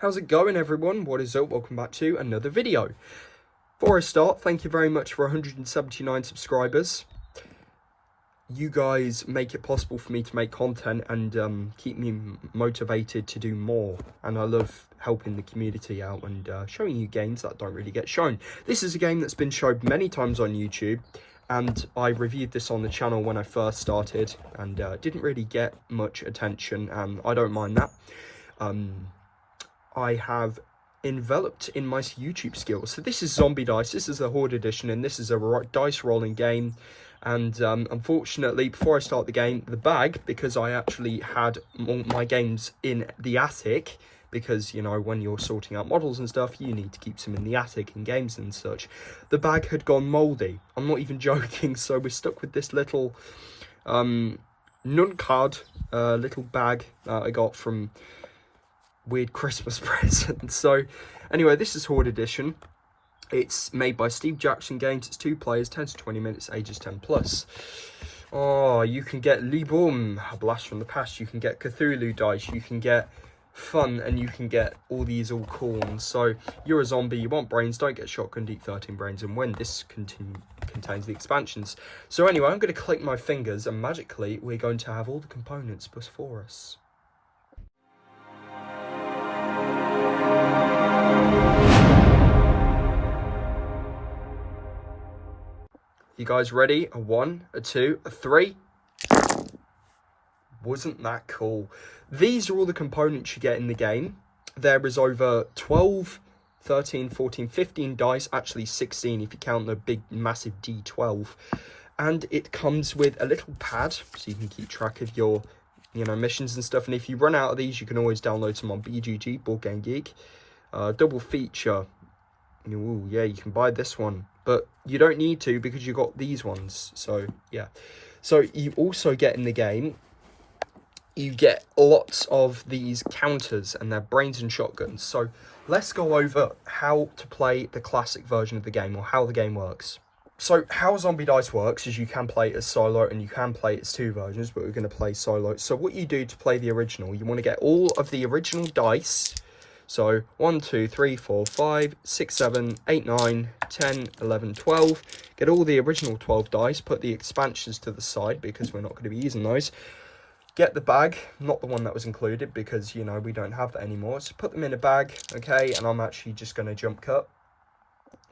How's it going, everyone? What is up? Welcome back to another video. Before I start, thank you very much for 179 subscribers. You guys make it possible for me to make content and keep me motivated to do more. And I love helping the community out and showing you games that don't really get shown. This is a game that's been showed many times on YouTube, and I reviewed this on the channel when I first started and didn't really get much attention, and I don't mind that. I have enveloped in my YouTube skills. So this is Zombie Dice. This is a Horde edition, and this is a dice rolling game. And unfortunately, before I start the game, the bag, because I actually had all my games in the attic, because, you know, when you're sorting out models and stuff, you need to keep some in the attic in games and such. The bag had gone mouldy. I'm not even joking. So we're stuck with this little Nuncard little bag that I got from weird Christmas present. So anyway, this is Horde edition. It's made by Steve Jackson Games. It's 2 players, 10 to 20 minutes, ages 10 plus. Oh, you can get Libum, a blast from the past. You can get Cthulhu dice. You can get fun, and you can get all these all corns. So you're a zombie, you want brains, don't get shotgun, eat 13 brains, and when this contains the expansions. So anyway, I'm going to click my fingers, and magically we're going to have all the components before us. You guys ready? A 1, a 2, a 3. Wasn't that cool? These are all the components you get in the game. There is over 12, 13, 14, 15 dice, actually 16 if you count the big massive D12. And it comes with a little pad so you can keep track of your, missions and stuff. And if you run out of these, you can always download some on BGG, Board Game Geek. Double feature. Ooh, yeah, you can buy this one, but you don't need to because you got these ones. So yeah, so you also get in the game, you get lots of these counters, and they're brains and shotguns. So let's go over how to play the classic version of the game, or how the game works. So how Zombie Dice works is you can play it as solo and you can play it as 2 versions, but we're going to play solo. So what you do to play the original, you want to get all of the original dice. So 1, 2, 3, 4, 5, 6, 7, 8, 9, 10, 11, 12. Get all the original 12 dice, put the expansions to the side because we're not going to be using those. Get the bag, not the one that was included because, we don't have that anymore. So put them in a bag, okay, and I'm actually just going to jump cut.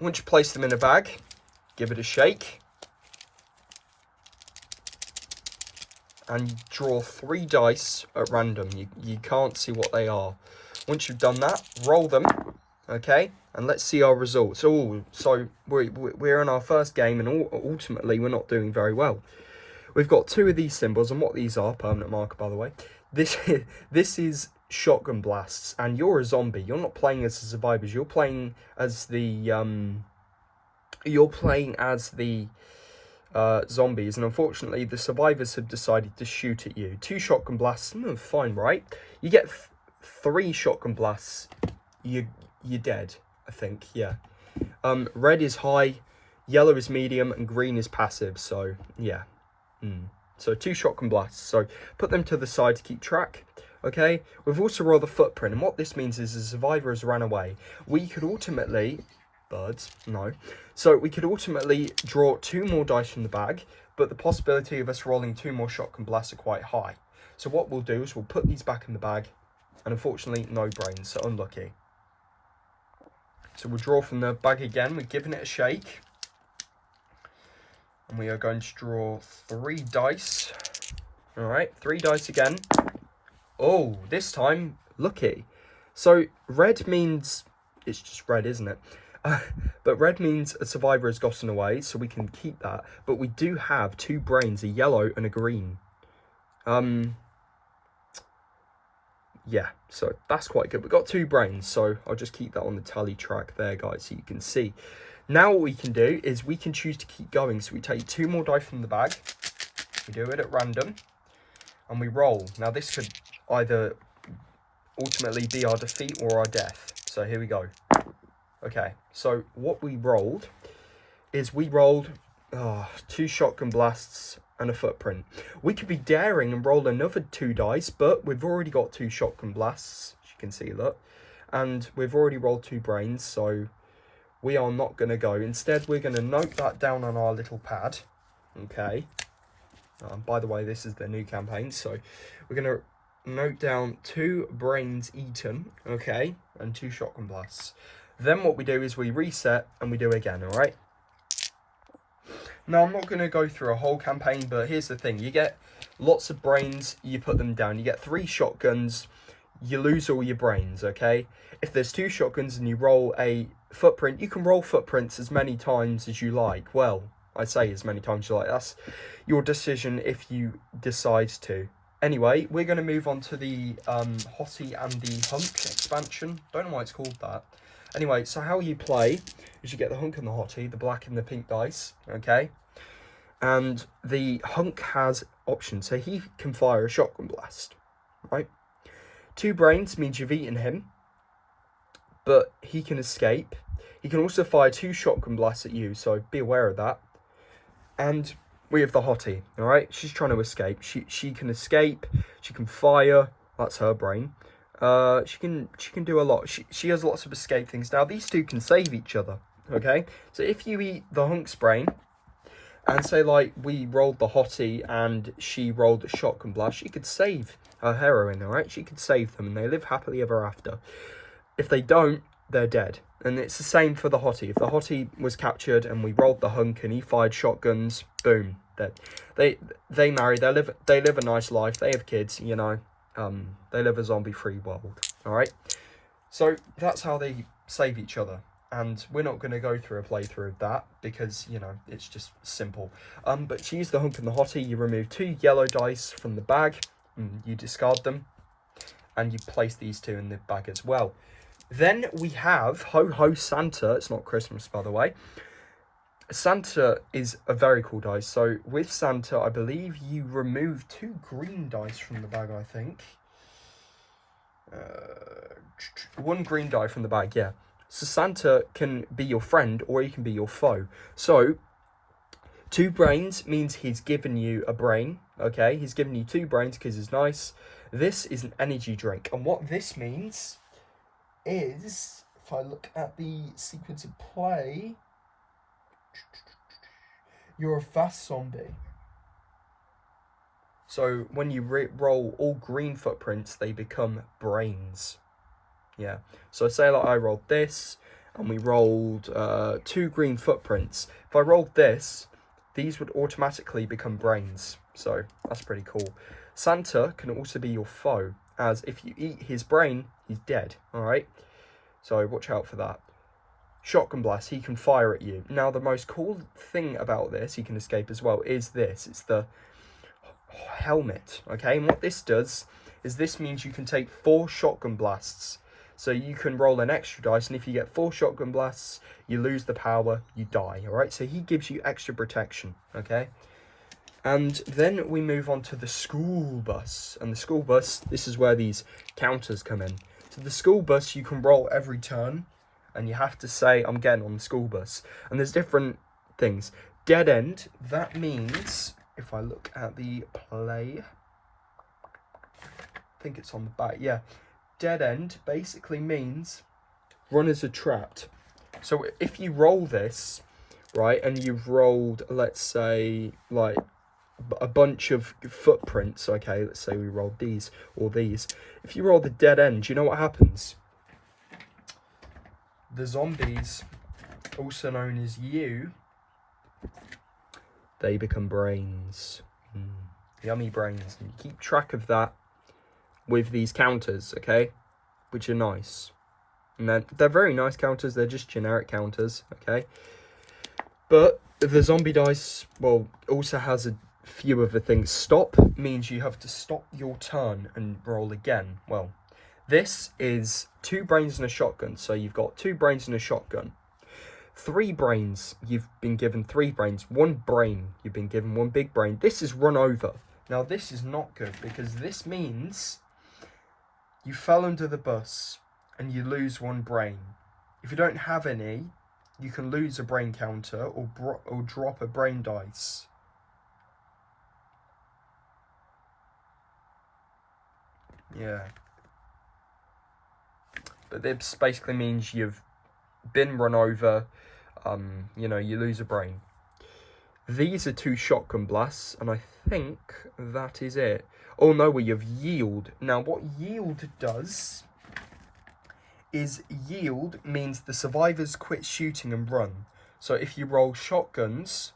Once you place them in a bag, give it a shake. And draw 3 dice at random. You can't see what they are. Once you've done that, roll them, okay, and let's see our results. Oh, so we're in our first game, and ultimately we're not doing very well. We've got 2 of these symbols, and what these are, permanent marker by the way. This is shotgun blasts, and you're a zombie. You're not playing as the survivors. You're playing as the zombies, and unfortunately the survivors have decided to shoot at you. 2 shotgun blasts, fine, right? You get 3 shotgun blasts, you're dead, I think, yeah. Red is high, yellow is medium, and green is passive, so yeah. So 2 shotgun blasts, so put them to the side to keep track, okay? We've also rolled the footprint, and what this means is the survivor has ran away. We could ultimately, so we could ultimately draw 2 more dice from the bag, but the possibility of us rolling 2 more shotgun blasts are quite high. So what we'll do is we'll put these back in the bag, and unfortunately, no brains, so unlucky. So we'll draw from the bag again. We're giving it a shake. And we are going to draw 3 dice. All right, 3 dice again. Oh, this time, lucky. So red means, it's just red, isn't it? But red means a survivor has gotten away, so we can keep that. But we do have 2 brains, a yellow and a green. Yeah, so that's quite good. We've got 2 brains, so I'll just keep that on the tally track there, guys, so you can see. Now what we can do is we can choose to keep going. So we take 2 more dice from the bag. We do it at random, and we roll. Now this could either ultimately be our defeat or our death. So here we go. Okay, so what we rolled is we rolled 2 shotgun blasts and a footprint. We could be daring and roll another 2 dice, but we've already got 2 shotgun blasts, as you can see, look. And we've already rolled 2 brains, so we are not going to go. Instead, we're going to note that down on our little pad. Okay. By the way, this is the new campaign, so we're going to note down 2 brains eaten, okay, and 2 shotgun blasts. Then what we do is we reset and we do it again, all right? Now, I'm not going to go through a whole campaign, but here's the thing. You get lots of brains, you put them down. You get 3 shotguns, you lose all your brains, okay? If there's 2 shotguns and you roll a footprint, you can roll footprints as many times as you like. Well, I say as many times as you like. That's your decision if you decide to. Anyway, we're going to move on to the Hottie and the Hunk expansion. Don't know why it's called that. Anyway, so how you play is you get the Hunk and the Hottie, the black and the pink dice, okay? And the Hunk has options, so he can fire a shotgun blast, right? 2 brains means you've eaten him, but he can escape. He can also fire 2 shotgun blasts at you, so be aware of that. And we have the Hottie, all right? She's trying to escape. She can escape. She can fire. That's her brain. She can do a lot. She has lots of escape things. Now, these 2 can save each other, okay? So if you eat the Hunk's brain, and say, like, we rolled the Hottie and she rolled a shotgun blast, she could save her heroine, all right? She could save them, and they live happily ever after. If they don't, they're dead. And it's the same for the Hottie. If the Hottie was captured and we rolled the Hunk and he fired shotguns, boom, they marry, they live a nice life, they have kids, you know, they live a zombie-free world, all right? So that's how they save each other. And we're not going to go through a playthrough of that because, you know, it's just simple. But to use the Hunk and the Hottie, you remove 2 yellow dice from the bag, and you discard them, and you place these 2 in the bag as well. Then we have Ho Ho Santa. It's not Christmas, by the way. Santa is a very cool dice. So with Santa, I believe you remove 2 green dice from the bag, I think. 1 green die from the bag, yeah. So Santa can be your friend or he can be your foe. So 2 brains means he's given you a brain, okay? He's given you 2 brains because he's nice. This is an energy drink. And what this means is, if I look at the sequence of play, you're a fast zombie. So when you roll all green footprints, they become brains. Yeah. So say like I rolled this, and we rolled 2 green footprints. If I rolled this, these would automatically become brains. So that's pretty cool. Santa can also be your foe, as if you eat his brain, he's dead. All right. So watch out for that. Shotgun blast, he can fire at you. Now the most cool thing about this, he can escape as well, is this. It's the helmet, okay? And what this does is this means you can take 4 shotgun blasts. So you can roll an extra dice, and if you get 4 shotgun blasts, you lose the power, you die, all right? So he gives you extra protection, okay? And then we move on to the school bus. And the school bus, this is where these counters come in. So the school bus, you can roll every turn, and you have to say, I'm getting on the school bus. And there's different things. Dead end, that means, if I look at the play, I think it's on the back, yeah. Dead end basically means runners are trapped. So if you roll this, right, and you've rolled, let's say, like a bunch of footprints, okay, let's say we rolled these or these. If you roll the dead end, you know what happens? The zombies, also known as you, they become brains. Yummy brains. And you keep track of that with these counters, okay, which are nice. And they're very nice counters. They're just generic counters, okay. But the zombie dice, well, also has a few other things. Stop means you have to stop your turn and roll again. Well, this is 2 brains and a shotgun. So you've got 2 brains and a shotgun. 3 brains, you've been given 3 brains. 1 brain, you've been given 1 big brain. This is run over. Now, this is not good because this means you fell under the bus and you lose 1 brain. If you don't have any, you can lose a brain counter or drop a brain dice. Yeah. but this basically means you've been run over, you know, you lose a brain. These are 2 shotgun blasts, and I think that is it. Oh no, we have yield. Now, what yield does is yield means the survivors quit shooting and run. So if you roll shotguns,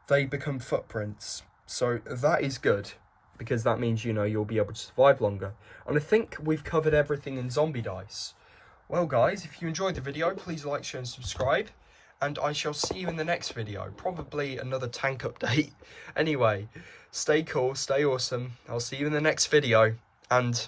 they become footprints. So that is good, because that means, you know, you'll be able to survive longer. And I think we've covered everything in Zombie Dice. Well, guys, if you enjoyed the video, please like, share, and subscribe. And I shall see you in the next video. Probably another tank update. Anyway, stay cool, stay awesome. I'll see you in the next video. And...